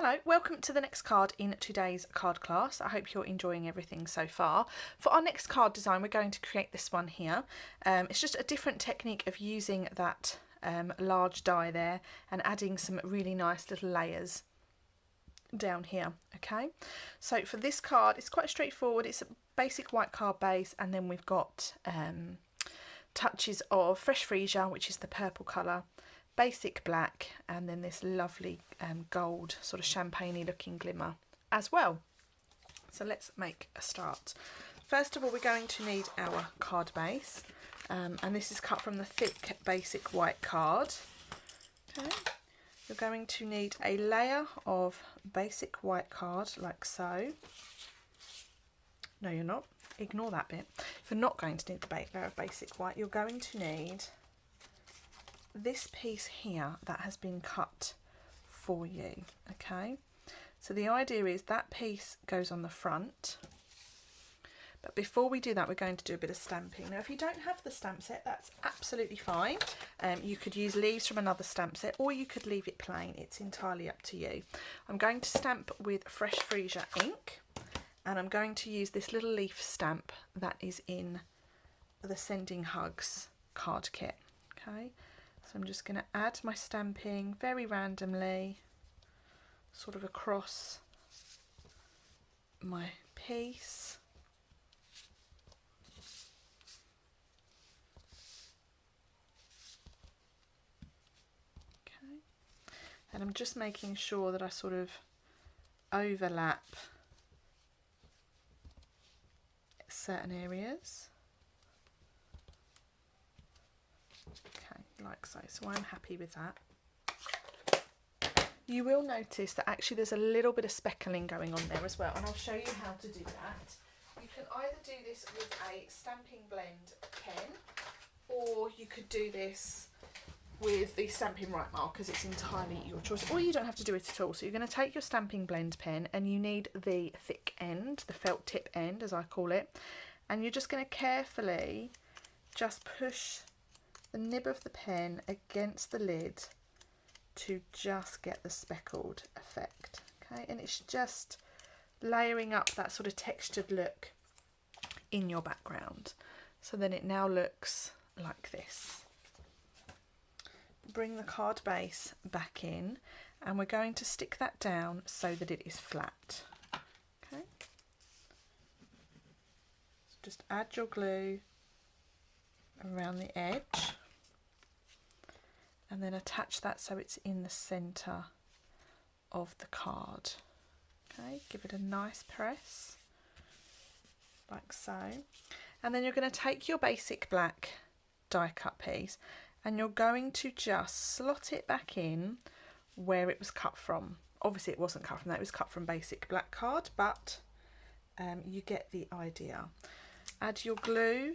Hello, welcome to the next card in today's card class. I hope you're enjoying everything so far. For our next card design, we're going to create this one here. It's just a different technique of using that large die there and adding some really nice little layers down here. Okay, so for this card, it's quite straightforward. It's a basic white card base, and then we've got touches of fresh freesia, which is the purple colour, basic black, and then this lovely gold sort of champagne-y looking glimmer as well. So let's make a start. First of all, we're going to need our card base, and this is cut from the thick basic white card. Okay, you're going to need a layer of basic white card like so. No, you're not. Ignore that bit. If you're not going to need the layer of basic white, you're going to need this piece here that has been cut for you. Okay, so the idea is that piece goes on the front, but before we do that, we're going to do a bit of stamping. Now if you don't have the stamp set, that's absolutely fine. You could use leaves from another stamp set, or you could leave it plain. It's entirely up to you. I'm going to stamp with fresh freesia ink, and I'm going to use this little leaf stamp that is in the Sending Hugs card kit. Okay, so I'm just going to add my stamping very randomly, sort of across my piece. Okay, and I'm just making sure that I sort of overlap certain areas. Okay, like so. So I'm happy with that. You will notice that actually there's a little bit of speckling going on there as well, and I'll show you how to do that. You can either do this with a stamping blend pen, or you could do this with the Stampin' Right markers. It's entirely your choice, or you don't have to do it at all. So you're going to take your stamping blend pen, and you need the thick end, the felt tip end as I call it, and you're just going to carefully just push the nib of the pen against the lid to just get the speckled effect. Okay, and it's just layering up that sort of textured look in your background. So then it now looks like this. Bring the card base back in, and we're going to stick that down so that it is flat. Okay, so just add your glue around the edge, and then attach that so it's in the centre of the card. Okay, give it a nice press like so, and then you're going to take your basic black die cut piece, and you're going to just slot it back in where it was cut from. Obviously it wasn't cut from that, it was cut from basic black card, but you get the idea. Add your glue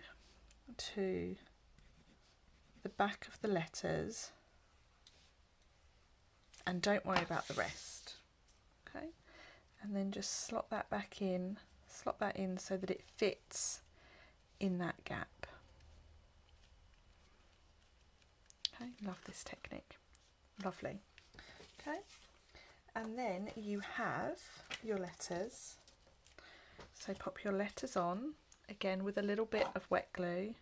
to the back of the letters, and don't worry about the rest. Okay, and then just slot that back in, slot that in so that it fits in that gap. Okay, love this technique, lovely. Okay, and then you have your letters, so pop your letters on, again with a little bit of wet glue.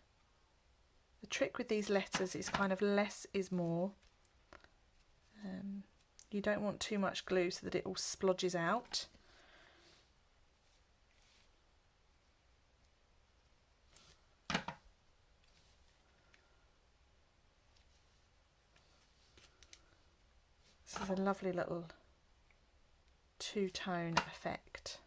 The trick with these letters is kind of less is more. You don't want too much glue so that it all splodges out. This is a lovely little two-tone effect.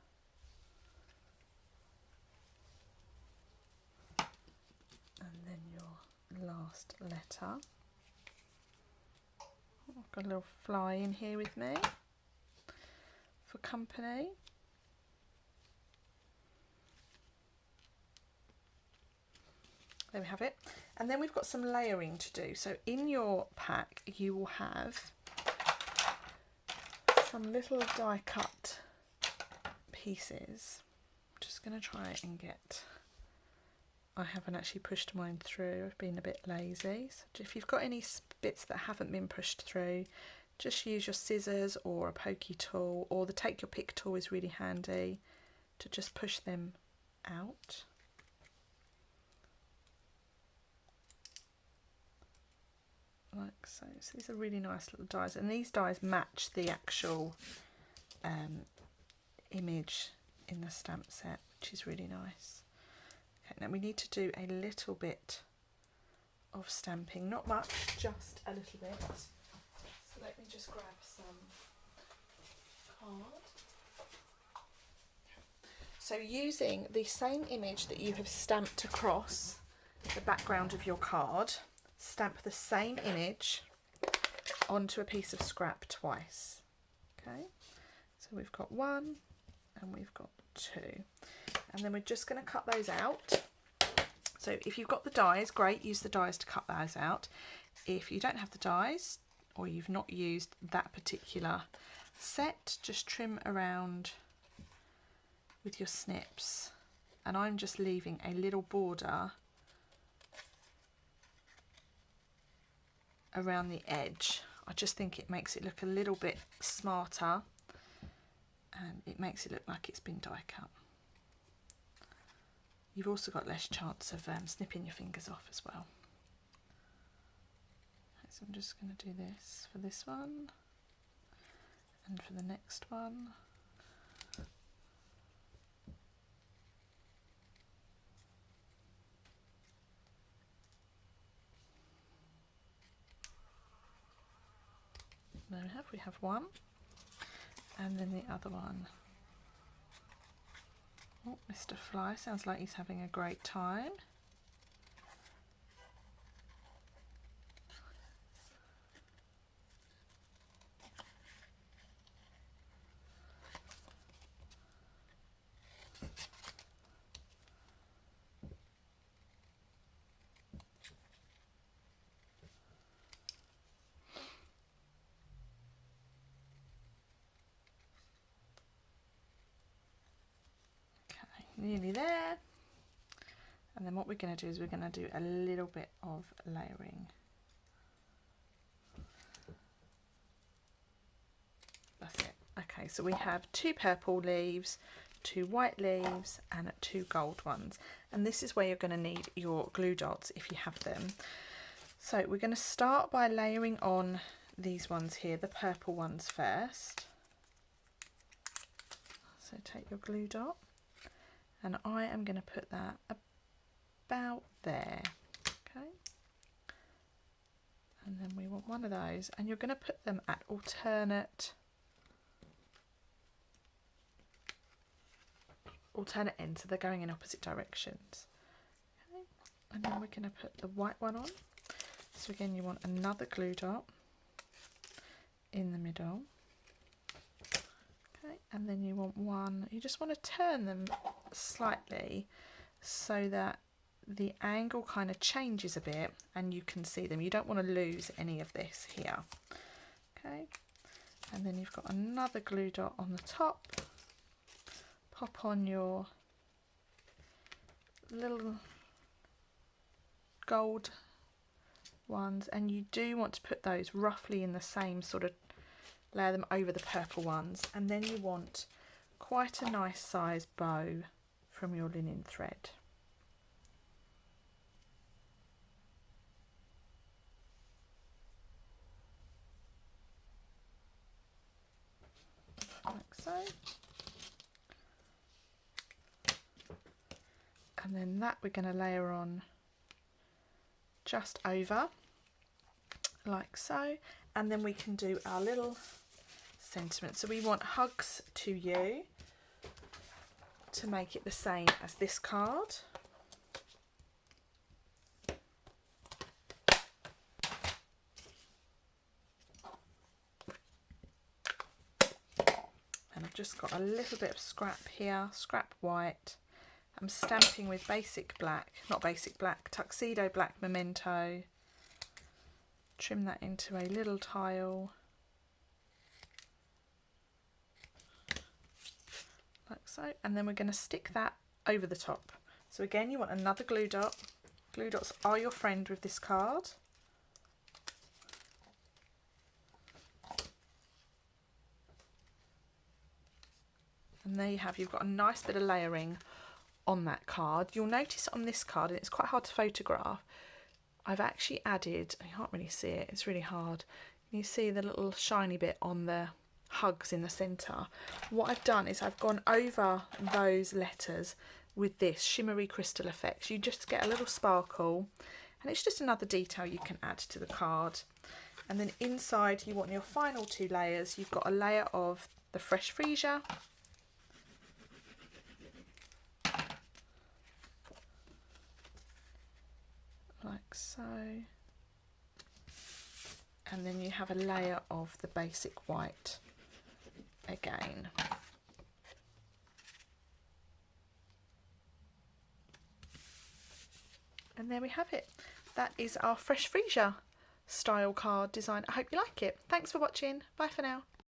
And then your last letter. I've got a little fly in here with me for company. There we have it. And then we've got some layering to do. So in your pack you will have some little die cut pieces. I'm just going to try and get, I haven't actually pushed mine through, I've been a bit lazy. So if you've got any bits that haven't been pushed through, just use your scissors or a pokey tool, or the take your pick tool is really handy to just push them out. Like so. So these are really nice little dies, and these dies match the actual image in the stamp set, which is really nice. Okay, now we need to do a little bit of stamping, not much, just a little bit. So let me just grab some card. So using the same image that you have stamped across the background of your card, stamp the same image onto a piece of scrap twice. Okay, so we've got 1 and we've got 2, and then we're just going to cut those out. So if you've got the dies, great, use the dies to cut those out. If you don't have the dies, or you've not used that particular set, just trim around with your snips, and I'm just leaving a little border around the edge. I just think it makes it look a little bit smarter, and it makes it look like it's been die cut. You've also got less chance of snipping your fingers off as well. Okay, so I'm just going to do this for this one and for the next one. There we have one, and then the other one. Oh, Mr. Fly sounds like he's having a great time. Nearly there, and then what we're going to do is we're going to do a little bit of layering. That's it. Okay, so we have 2 purple leaves, 2 white leaves, and 2 gold ones, and this is where you're going to need your glue dots if you have them. So we're going to start by layering on these ones here, the purple ones first. So take your glue dot, and I am going to put that about there, okay, and then we want one of those, and you're going to put them at alternate ends, so they're going in opposite directions, okay, and then we're going to put the white one on. So again, you want another glue dot in the middle. Okay, and then you want one, you just want to turn them slightly so that the angle kind of changes a bit and you can see them. You don't want to lose any of this here. Okay, and then you've got another glue dot on the top. Pop on your little gold ones, and you do want to put those roughly in the same sort of, layer them over the purple ones, and then you want quite a nice size bow from your linen thread. Like so. And then that we're going to layer on just over, like so, and then we can do our little sentiment. So we want hugs to you to make it the same as this card. And I've just got a little bit of scrap here, scrap white. I'm stamping with basic black, not basic black, tuxedo black memento. Trim that into a little tile, like so, and then we're going to stick that over the top. So again, you want another glue dot. Glue dots are your friend with this card. And there you have, you've got a nice bit of layering on that card. You'll notice on this card, and it's quite hard to photograph, I've actually added, you can't really see it, it's really hard. You see the little shiny bit on the hugs in the centre. What I've done is I've gone over those letters with this shimmery crystal effects. You just get a little sparkle, and it's just another detail you can add to the card. And then inside you want your final 2 layers. You've got a layer of the fresh freesia, like so, and then you have a layer of the basic white again. And there we have it. That is our fresh freesia style card design. I hope you like it. Thanks for watching. Bye for now.